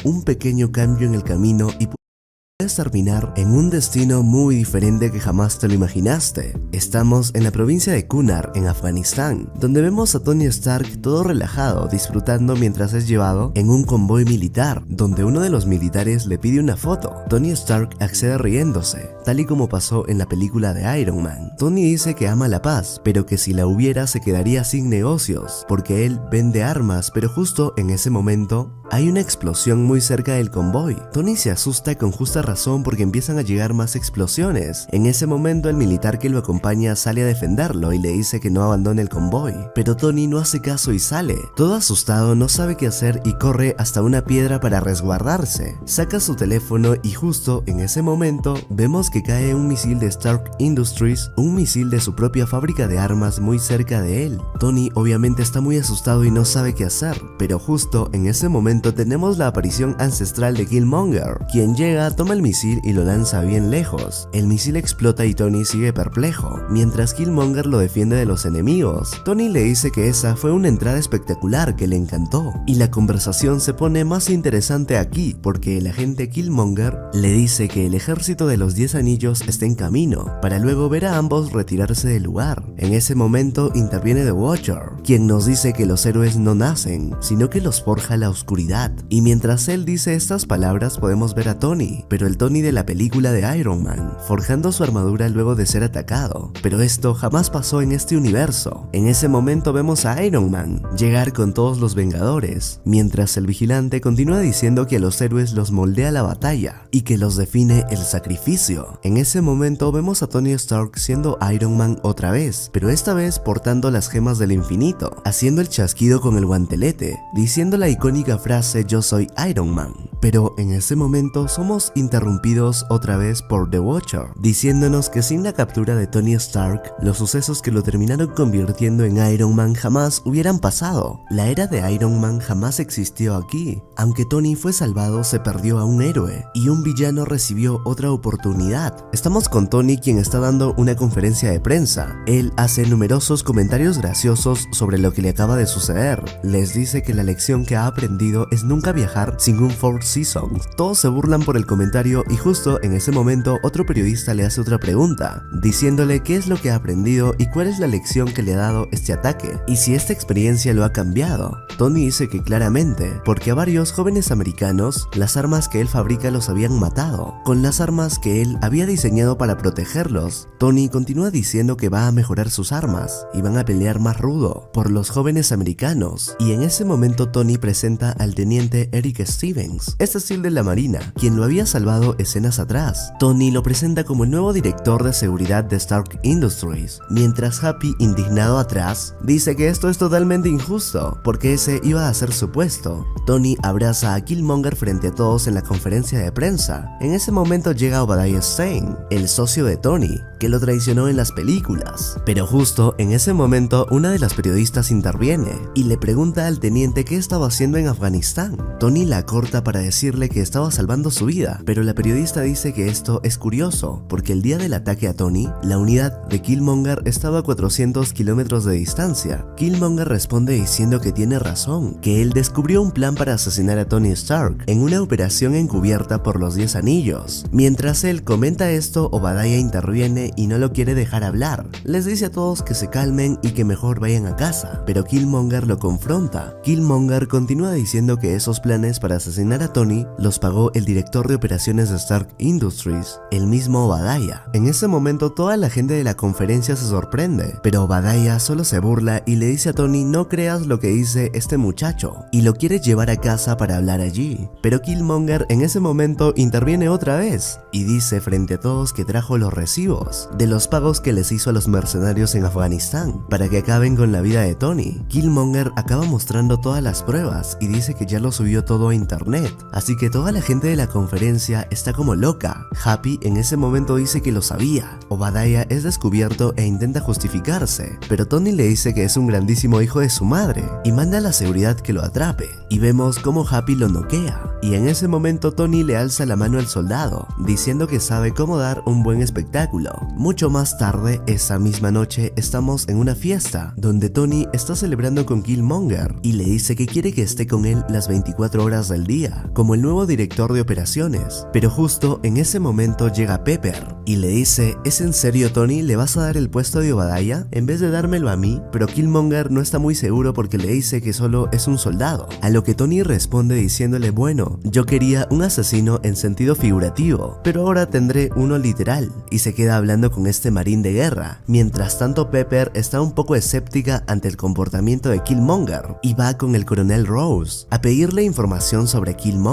un pequeño cambio en el camino y puedes terminar en un destino muy diferente que jamás te lo imaginaste. Estamos en la provincia de Kunar, en Afganistán, donde vemos a Tony Stark todo relajado, disfrutando mientras es llevado en un convoy militar, donde uno de los militares le pide una foto. Tony Stark accede riéndose, tal y como pasó en la película de Iron Man. Tony dice que ama la paz, pero que si la hubiera se quedaría sin negocios, porque él vende armas, pero justo en ese momento hay una explosión muy cerca del convoy. Tony se asusta con justa razón porque empiezan a llegar más explosiones. En ese momento el militar que lo acompaña sale a defenderlo y le dice que no abandone el convoy, pero Tony no hace caso y sale. Todo asustado no sabe qué hacer y corre hasta una piedra para resguardarse. Saca su teléfono y justo en ese momento vemos que cae un misil de Stark Industries, un misil de su propia fábrica de armas muy cerca de él. Tony obviamente está muy asustado y no sabe qué hacer, pero justo en ese momento tenemos la aparición ancestral de Killmonger, quien llega, toma el misil y lo lanza bien lejos. El misil explota y Tony sigue perplejo, mientras Killmonger lo defiende de los enemigos. Tony le dice que esa fue una entrada espectacular que le encantó, y la conversación se pone más interesante aquí, porque el agente Killmonger le dice que el ejército de los 10 anillos está en camino, para luego ver a ambos retirarse del lugar. En ese momento interviene The Watcher, quien nos dice que los héroes no nacen, sino que los forja la oscuridad. Y mientras él dice estas palabras podemos ver a Tony, pero el Tony de la película de Iron Man, forjando su armadura luego de ser atacado. Pero esto jamás pasó en este universo. En ese momento vemos a Iron Man llegar con todos los Vengadores, mientras el vigilante continúa diciendo que a los héroes los moldea la batalla y que los define el sacrificio. En ese momento vemos a Tony Stark siendo Iron Man otra vez, pero esta vez portando las gemas del infinito, haciendo el chasquido con el guantelete, diciendo la icónica frase "Yo soy Iron Man". Pero en ese momento somos interrumpidos otra vez por The Watcher, diciéndonos que sin la captura de Tony Stark, los sucesos que lo terminaron convirtiendo en Iron Man jamás hubieran pasado. La era de Iron Man jamás existió aquí. Aunque Tony fue salvado, se perdió a un héroe, y un villano recibió otra oportunidad. Estamos con Tony, quien está dando una conferencia de prensa. Él hace numerosos comentarios graciosos sobre lo que le acaba de suceder. Les dice que la lección que ha aprendido es nunca viajar sin un Four Seasons. Todos se burlan por el comentario y justo en ese momento otro periodista le hace otra pregunta, diciéndole qué es lo que ha aprendido y cuál es la lección que le ha dado este ataque, y si esta experiencia lo ha cambiado. Tony dice que claramente, porque a varios jóvenes americanos, las armas que él fabrica los habían matado, con las armas que él había diseñado para protegerlos. Tony continúa diciendo que va a mejorar sus armas y van a pelear más rudo por los jóvenes americanos, y en ese momento Tony presenta al teniente Eric Stevens, SEAL de la Marina, quien lo había salvado escenas atrás. Tony lo presenta como el nuevo director de seguridad de Stark Industries, mientras Happy, indignado atrás, dice que esto es totalmente injusto, porque ese iba a ser su puesto. Tony abraza a Killmonger frente a todos en la conferencia de prensa. En ese momento llega Obadiah Stane, el socio de Tony, que lo traicionó en las películas. Pero justo en ese momento una de las periodistas interviene y le pregunta al teniente qué estaba haciendo en Afganistán. Tony la corta para decirle que estaba salvando su vida, pero la periodista dice que esto es curioso, porque el día del ataque a Tony, la unidad de Killmonger estaba a 400 kilómetros de distancia. Killmonger responde diciendo que tiene razón, que él descubrió un plan para asesinar a Tony Stark en una operación encubierta por los 10 anillos. Mientras él comenta esto, Obadiah interviene y no lo quiere dejar hablar. Les dice a todos que se calmen y que mejor vayan a casa, pero Killmonger lo confronta. Killmonger continúa diciendo que esos planes para asesinar a Tony los pagó el director de operaciones de Stark Industries, el mismo Obadiah. En ese momento toda la gente de la conferencia se sorprende, pero Obadiah solo se burla y le dice a Tony: no creas lo que dice este muchacho, y lo quiere llevar a casa para hablar allí. Pero Killmonger en ese momento interviene otra vez y dice frente a todos que trajo los recibos de los pagos que les hizo a los mercenarios en Afganistán para que acaben con la vida de Tony. Killmonger acaba mostrando todas las pruebas y dice que ya lo subió todo a internet, así que toda la gente de la conferencia está como loca. Happy en ese momento dice que lo sabía. Obadiah es descubierto e intenta justificarse, pero Tony le dice que es un grandísimo hijo de su madre y manda a la seguridad que lo atrape, y vemos cómo Happy lo noquea, y en ese momento Tony le alza la mano al soldado, diciendo que sabe cómo dar un buen espectáculo. Mucho más tarde, esa misma noche, estamos en una fiesta, donde Tony está celebrando con Killmonger, y le dice que quiere que esté con él las 24 horas del día, como el nuevo director de operaciones, pero justo en ese momento llega Pepper y le dice: ¿es en serio, Tony? ¿Le vas a dar el puesto de Obadiah en vez de dármelo a mí? Pero Killmonger no está muy seguro porque le dice que solo es un soldado, a lo que Tony responde diciéndole: bueno, yo quería un asesino en sentido figurativo, pero ahora tendré uno literal, y se queda hablando con este marín de guerra. Mientras tanto, Pepper está un poco escéptica ante el comportamiento de Killmonger y va con el coronel Rose a pedirle información sobre Killmonger,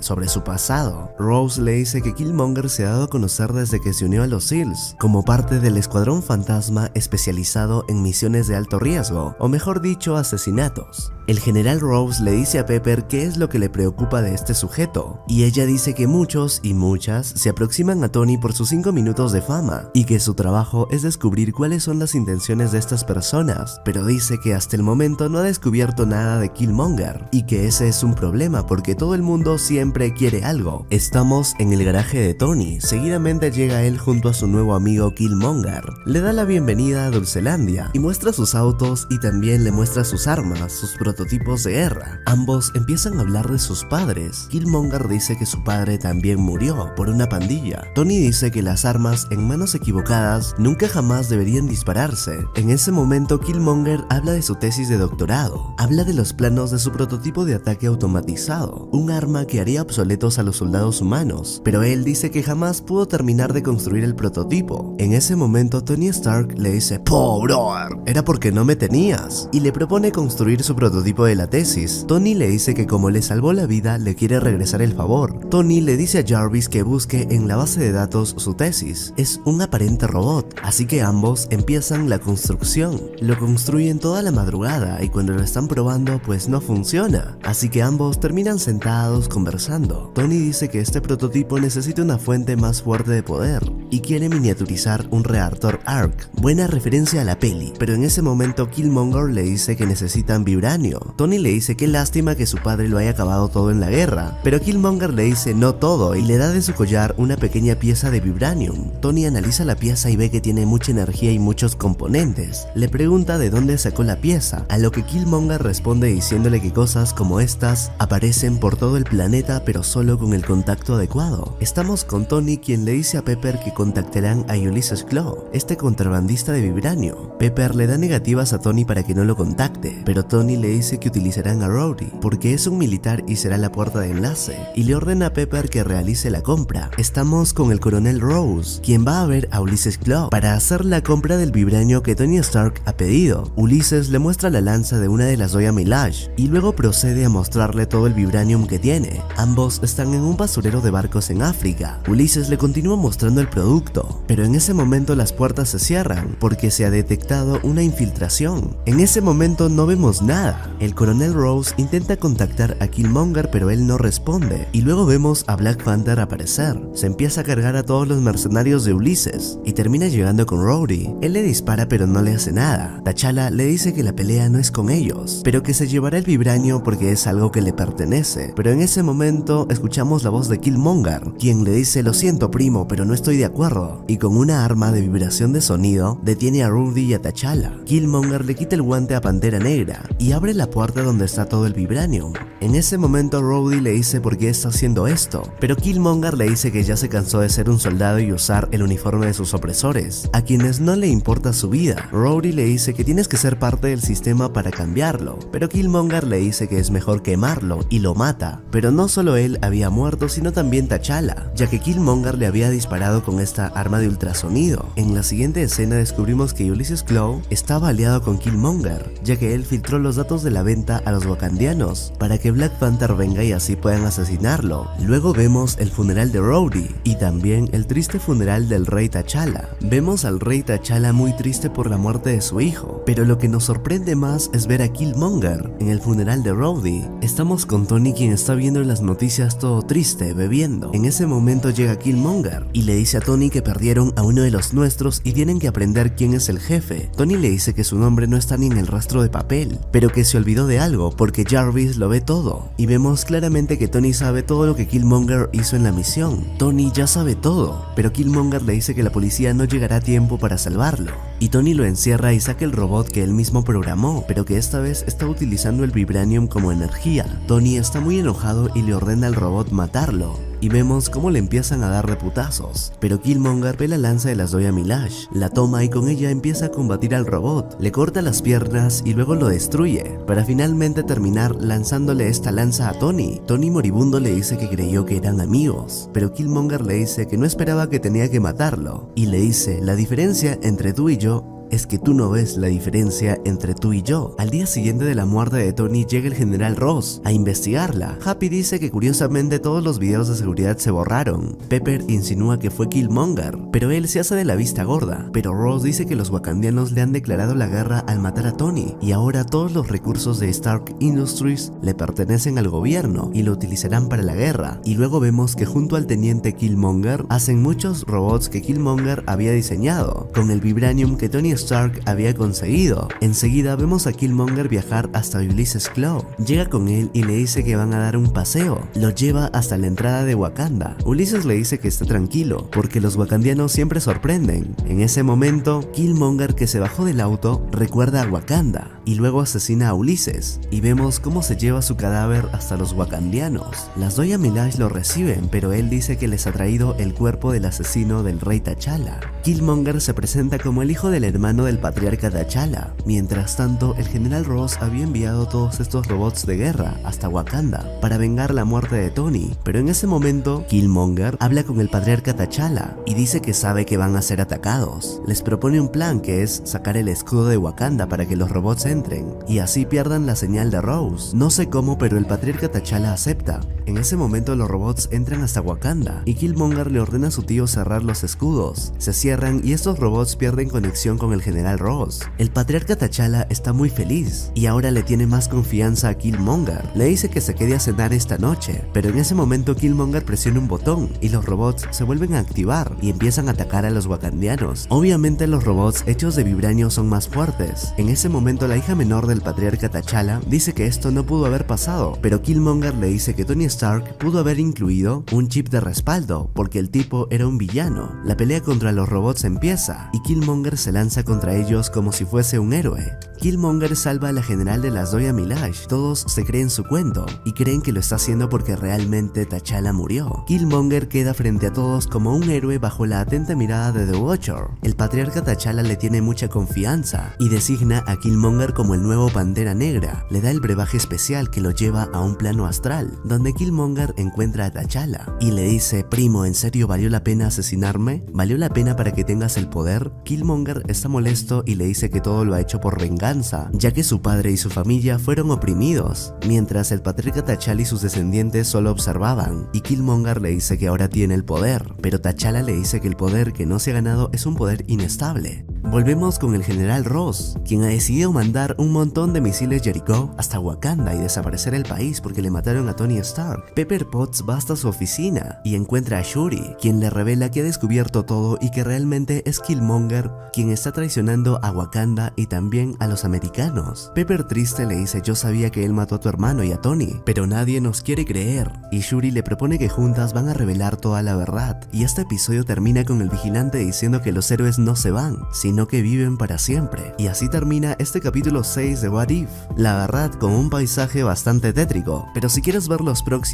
sobre su pasado. Rose le dice que Killmonger se ha dado a conocer desde que se unió a los SEALs, como parte del escuadrón fantasma especializado en misiones de alto riesgo, o mejor dicho, asesinatos. El general Rose le dice a Pepper qué es lo que le preocupa de este sujeto, y ella dice que muchos y muchas se aproximan a Tony por sus 5 minutos de fama, y que su trabajo es descubrir cuáles son las intenciones de estas personas, pero dice que hasta el momento no ha descubierto nada de Killmonger, y que ese es un problema porque todo el mundo siempre quiere algo. Estamos en el garaje de Tony, seguidamente llega él junto a su nuevo amigo Killmonger, le da la bienvenida a Dulcelandia, y muestra sus autos y también le muestra sus armas, sus prototipos de guerra. Ambos empiezan a hablar de sus padres. Killmonger dice que su padre también murió por una pandilla. Tony dice que las armas en manos equivocadas nunca jamás deberían dispararse. En ese momento Killmonger habla de su tesis de doctorado, habla de los planos de su prototipo de ataque automatizado, un arma que haría obsoletos a los soldados humanos, pero él dice que jamás pudo terminar de construir el prototipo. En ese momento Tony Stark le dice: "Po, brother, era porque no me tenías", y le propone construir su prototipo de la tesis. Tony le dice que como le salvó la vida, le quiere regresar el favor. Tony le dice a Jarvis que busque en la base de datos su tesis. Es un aparente robot, así que ambos empiezan la construcción. Lo construyen toda la madrugada y cuando lo están probando pues no funciona, así que ambos terminan sentados conversando. Tony dice que este prototipo necesita una fuente más fuerte de poder y quiere miniaturizar un reactor ARC, buena referencia a la peli, pero en ese momento Killmonger le dice que necesitan vibranio. Tony le dice que lástima que su padre lo haya acabado todo en la guerra, pero Killmonger le dice no todo y le da de su collar una pequeña pieza de vibranium. Tony analiza la pieza y ve que tiene mucha energía y muchos componentes. Le pregunta de dónde sacó la pieza, a lo que Killmonger responde diciéndole que cosas como estas aparecen por todo el planeta pero solo con el contacto adecuado. Estamos con Tony, quien le dice a Pepper que contactarán a Ulysses Klaue, este contrabandista de vibranio. Pepper le da negativas a Tony para que no lo contacte, pero Tony le dice que utilizarán a Rhodey porque es un militar y será la puerta de enlace, y le ordena a Pepper que realice la compra. Estamos con el coronel Rose, quien va a ver a Ulysses Klaue para hacer la compra del vibranio que Tony Stark ha pedido. Ulysses le muestra la lanza de una de las Zoya Milaje y luego procede a mostrarle todo el vibranium que tiene. Ambos están en un basurero de barcos en África. Ulysses le continúa mostrando el producto, pero en ese momento las puertas se cierran porque se ha detectado una infiltración. En ese momento no vemos nada. El coronel Rose intenta contactar a Killmonger pero él no responde, y luego vemos a Black Panther aparecer. Se empieza a cargar a todos los mercenarios de Ulysses y termina llegando con Rhodey. Él le dispara pero no le hace nada. T'Challa le dice que la pelea no es con ellos, pero que se llevará el vibranio porque es algo que le pertenece. Pero en ese momento escuchamos la voz de Killmonger, quien le dice: "Lo siento, primo, pero no estoy de acuerdo", y con una arma de vibración de sonido detiene a Rhodey y a T'Challa. Killmonger le quita el guante a Pantera Negra y abre la puerta donde está todo el vibranium. En ese momento Rhodey le dice por qué está haciendo esto, pero Killmonger le dice que ya se cansó de ser un soldado y usar el uniforme de sus opresores, a quienes no le importa su vida. Rhodey le dice que tienes que ser parte del sistema para cambiarlo, pero Killmonger le dice que es mejor quemarlo y lo mata. Pero no solo él había muerto, sino también T'Challa, ya que Killmonger le había disparado con esta arma de ultrasonido. En la siguiente escena descubrimos que Ulysses Klaue estaba aliado con Killmonger, ya que él filtró los datos de la venta a los wakandianos para que Black Panther venga y así puedan asesinarlo. Luego vemos el funeral de Rhodey y también el triste funeral del rey T'Challa. Vemos al rey T'Challa muy triste por la muerte de su hijo, pero lo que nos sorprende más es ver a Killmonger en el funeral de Rhodey. Estamos con Tony, quien está viendo las noticias todo triste, bebiendo. En ese momento llega Killmonger y le dice a Tony Tony que perdieron a uno de los nuestros y tienen que aprender quién es el jefe. Tony le dice que su nombre no está ni en el rastro de papel, pero que se olvidó de algo porque Jarvis lo ve todo. Y vemos claramente que Tony sabe todo lo que Killmonger hizo en la misión. Tony ya sabe todo, pero Killmonger le dice que la policía no llegará a tiempo para salvarlo. Y Tony lo encierra y saca el robot que él mismo programó, pero que esta vez está utilizando el vibranium como energía. Tony está muy enojado y le ordena al robot matarlo. Y vemos cómo le empiezan a dar de putazos, pero Killmonger ve la lanza de la Zoya Milash, la toma y con ella empieza a combatir al robot, le corta las piernas y luego lo destruye, para finalmente terminar lanzándole esta lanza a Tony. Tony moribundo le dice que creyó que eran amigos, pero Killmonger le dice que no esperaba que tenía que matarlo, y le dice: la diferencia entre tú y yo es que tú no ves la diferencia entre tú y yo. Al día siguiente de la muerte de Tony llega el general Ross a investigarla. Happy dice que curiosamente todos los videos de seguridad se borraron. Pepper insinúa que fue Killmonger, pero él se hace de la vista gorda. Pero Ross dice que los wakandianos le han declarado la guerra al matar a Tony, y ahora todos los recursos de Stark Industries le pertenecen al gobierno y lo utilizarán para la guerra. Y luego vemos que junto al teniente Killmonger hacen muchos robots que Killmonger había diseñado, con el vibranium que Tony Stark había conseguido. Enseguida vemos a Killmonger viajar hasta Ulysses Claw. Llega con él y le dice que van a dar un paseo. Lo lleva hasta la entrada de Wakanda. Ulysses le dice que está tranquilo, porque los wakandianos siempre sorprenden. En ese momento, Killmonger, que se bajó del auto, recuerda a Wakanda y luego asesina a Ulysses. Y vemos cómo se lleva su cadáver hasta los wakandianos. Las Zoya Milash lo reciben, pero él dice que les ha traído el cuerpo del asesino del rey T'Challa. Killmonger se presenta como el hijo del hermano del patriarca T'Challa. Mientras tanto, el general Ross había enviado todos estos robots de guerra hasta Wakanda para vengar la muerte de Tony, pero en ese momento Killmonger habla con el patriarca T'Challa y dice que sabe que van a ser atacados. Les propone un plan, que es sacar el escudo de Wakanda para que los robots entren y así pierdan la señal de Rose. No sé cómo, pero el patriarca T'Challa acepta. En ese momento los robots entran hasta Wakanda y Killmonger le ordena a su tío cerrar los escudos. Se cierran y estos robots pierden conexión con el general Ross. El patriarca T'Challa está muy feliz y ahora le tiene más confianza a Killmonger. Le dice que se quede a cenar esta noche, pero en ese momento Killmonger presiona un botón y los robots se vuelven a activar y empiezan a atacar a los wakandianos. Obviamente los robots hechos de vibranio son más fuertes. En ese momento la hija menor del patriarca T'Challa dice que esto no pudo haber pasado, pero Killmonger le dice que Tony Stark pudo haber incluido un chip de respaldo porque el tipo era un villano. La pelea contra los robots empieza y Killmonger se lanza contra ellos como si fuese un héroe. Killmonger salva a la general de las Zoya Milash. Todos se creen su cuento y creen que lo está haciendo porque realmente T'Challa murió. Killmonger queda frente a todos como un héroe bajo la atenta mirada de The Watcher. El patriarca T'Challa le tiene mucha confianza y designa a Killmonger como el nuevo Pantera Negra. Le da el brebaje especial que lo lleva a un plano astral, donde Killmonger encuentra a T'Challa y le dice: primo, ¿en serio valió la pena asesinarme? ¿Valió la pena para que tengas el poder? Killmonger está molesto y le dice que todo lo ha hecho por venganza, ya que su padre y su familia fueron oprimidos, mientras el patriarca T'Challa y sus descendientes solo observaban, y Killmonger le dice que ahora tiene el poder, pero T'Challa le dice que el poder que no se ha ganado es un poder inestable. Volvemos con el general Ross, quien ha decidido mandar un montón de misiles Jericho hasta Wakanda y desaparecer el país porque le mataron a Tony Stark. Pepper Potts va hasta su oficina y encuentra a Shuri, quien le revela que ha descubierto todo y que realmente es Killmonger quien está traicionando a Wakanda y también a los americanos. Pepper triste le dice: yo sabía que él mató a tu hermano y a Tony, pero nadie nos quiere creer. Y Shuri le propone que juntas van a revelar toda la verdad. Y este episodio termina con el vigilante diciendo que los héroes no se van, sino que viven para siempre. Y así termina este capítulo 6 de What If. La verdad, con un paisaje bastante tétrico, pero si quieres ver los próximos